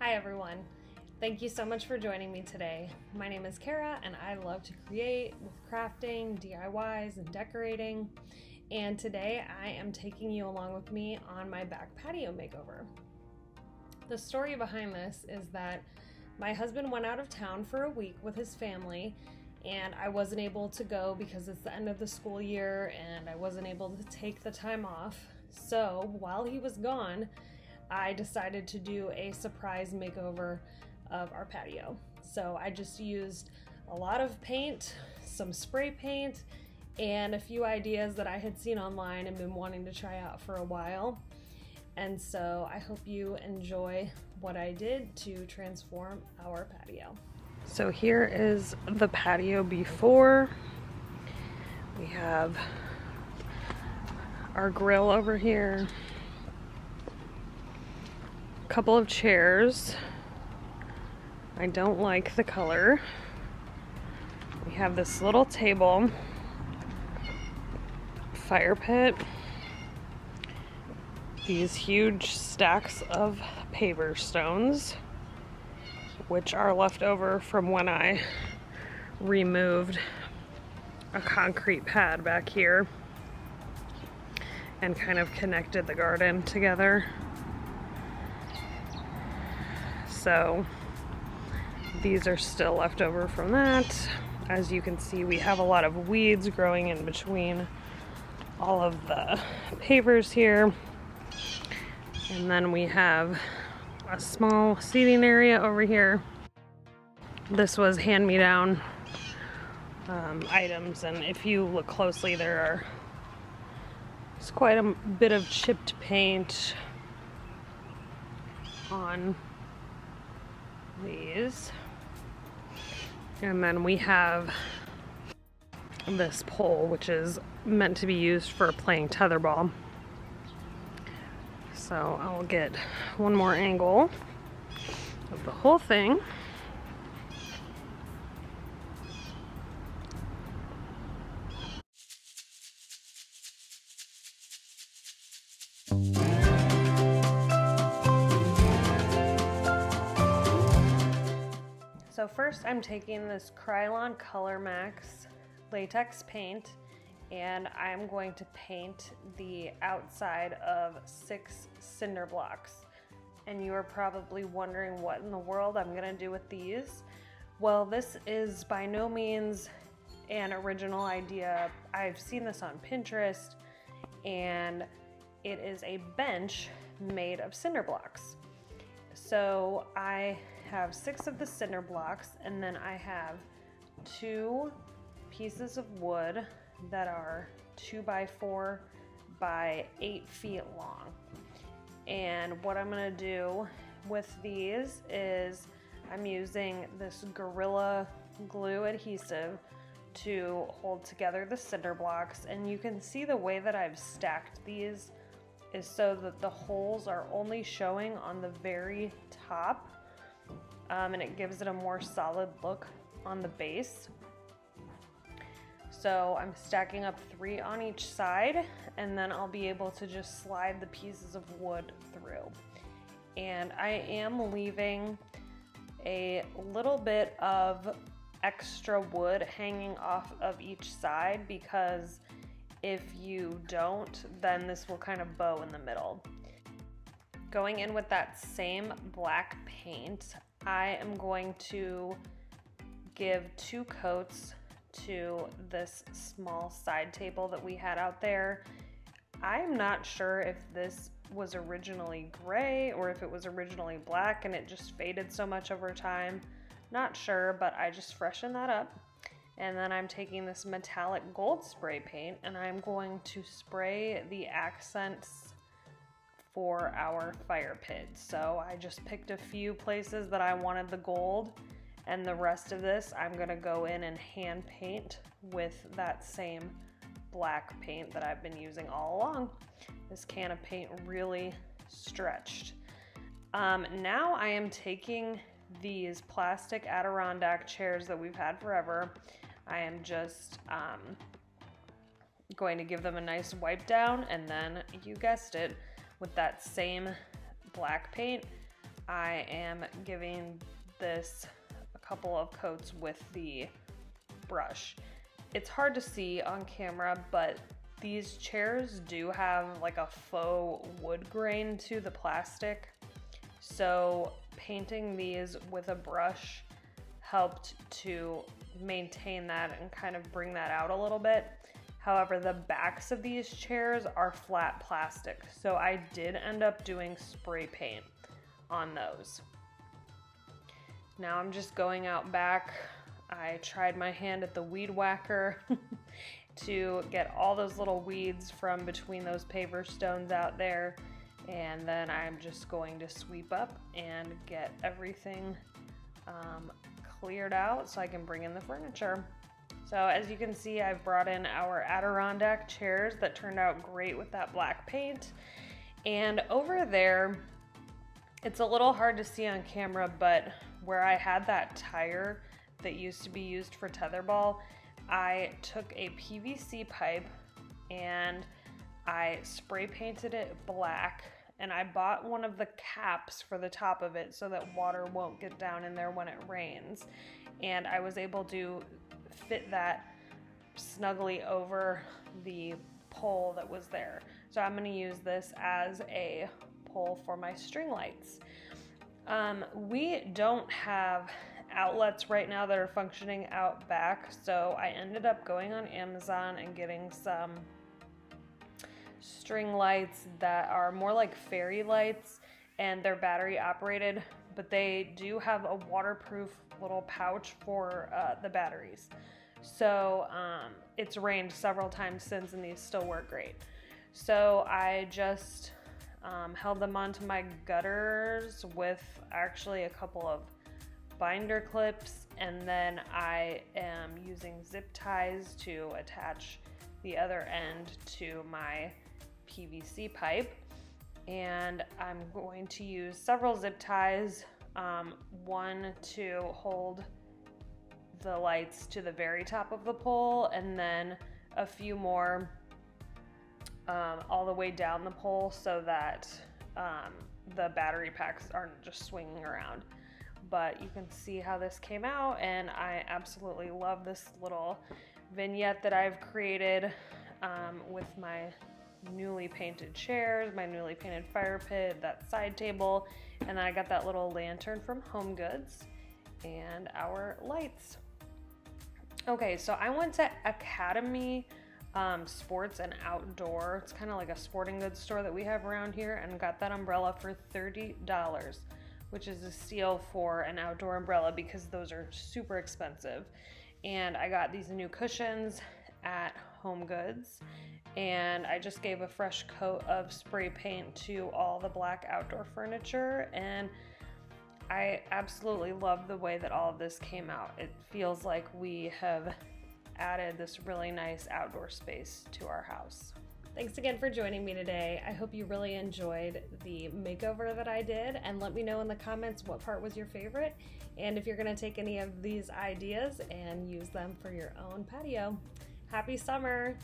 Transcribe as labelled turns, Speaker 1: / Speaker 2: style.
Speaker 1: Hi everyone. Thank you so much for joining me today. My name is Kara and I love to create with crafting, DIYs, and decorating. And today I am taking you along with me on my back patio makeover. The story behind this is that my husband went out of town for a week with his family and I wasn't able to go because it's the end of the school year and I wasn't able to take the time off. So while he was gone, I decided to do a surprise makeover of our patio. So I just used a lot of paint, some spray paint, and a few ideas that I had seen online and been wanting to try out for a while. And so I hope you enjoy what I did to transform our patio. So here is the patio before. We have our grill over here. Couple of chairs. I don't like the color. We have this little table, fire pit, these huge stacks of paver stones, which are left over from when I removed a concrete pad back here and kind of connected the garden together. So these are still left over from that. As you can see, we have a lot of weeds growing in between all of the pavers here. And then we have a small seating area over here. This was hand-me-down items, and if you look closely, there's quite a bit of chipped paint on these. And then we have this pole, which is meant to be used for playing tetherball. So I'll get one more angle of the whole thing. So first I'm taking this Krylon Color Max latex paint and I'm going to paint the outside of 6 cinder blocks. And you are probably wondering what in the world I'm gonna do with these. Well, this is by no means an original idea. I've seen this on Pinterest and it is a bench made of cinder blocks. So I have 6 of the cinder blocks and then I have 2 pieces of wood that are 2 by 4 by 8 feet long. And what I'm gonna do with these is I'm using this Gorilla Glue adhesive to hold together the cinder blocks, and you can see the way that I've stacked these is so that the holes are only showing on the very top, and it gives it a more solid look on the base. So I'm stacking up 3 on each side, and then I'll be able to just slide the pieces of wood through. And I am leaving a little bit of extra wood hanging off of each side, because if you don't, then this will kind of bow in the middle. Going in with that same black paint, I am going to give 2 coats to this small side table that we had out there. I'm not sure if this was originally gray or if it was originally black and it just faded so much over time. Not sure, but I just freshened that up. And then I'm taking this metallic gold spray paint and I'm going to spray the accents for our fire pit. So I just picked a few places that I wanted the gold, and the rest of this I'm gonna go in and hand paint with that same black paint that I've been using all along. This can of paint really stretched. Now I am taking these plastic Adirondack chairs that we've had forever. I am just going to give them a nice wipe down, and then, you guessed it, with that same black paint, I am giving this a couple of coats with the brush. It's hard to see on camera, but these chairs do have like a faux wood grain to the plastic. So painting these with a brush helped to maintain that and kind of bring that out a little bit. However, the backs of these chairs are flat plastic, so I did end up doing spray paint on those. Now I'm just going out back. I tried my hand at the weed whacker to get all those little weeds from between those paver stones out there, and then I'm just going to sweep up and get everything cleared out so I can bring in the furniture. So as you can see, I've brought in our Adirondack chairs that turned out great with that black paint. And over there, it's a little hard to see on camera, but where I had that tire that used to be used for tetherball, I took a PVC pipe and I spray painted it black, and I bought one of the caps for the top of it so that water won't get down in there when it rains. And I was able to fit that snugly over the pole that was there. So I'm gonna use this as a pole for my string lights. We don't have outlets right now that are functioning out back, so I ended up going on Amazon and getting some string lights that are more like fairy lights, and they're battery operated, but they do have a waterproof little pouch for the batteries. So it's rained several times since, and these still work great. So I just held them onto my gutters with actually a couple of binder clips, and then I am using zip ties to attach the other end to my PVC pipe. And I'm going to use several zip ties, one to hold the lights to the very top of the pole, and then a few more all the way down the pole so that the battery packs aren't just swinging around. But you can see how this came out, and I absolutely love this little vignette that I've created with my newly painted chairs, my newly painted fire pit, that side table, and then I got that little lantern from Home Goods and our lights. Okay, so I went to Academy Sports and Outdoor. It's kind of like a sporting goods store that we have around here, and got that umbrella for $30, which is a steal for an outdoor umbrella because those are super expensive. And I got these new cushions at Home Goods, and I just gave a fresh coat of spray paint to all the black outdoor furniture, and I absolutely love the way that all of this came out. It feels like we have added this really nice outdoor space to our house. Thanks again for joining me today. I hope you really enjoyed the makeover that I did, and let me know in the comments what part was your favorite, and if you're gonna take any of these ideas and use them for your own patio. Happy summer!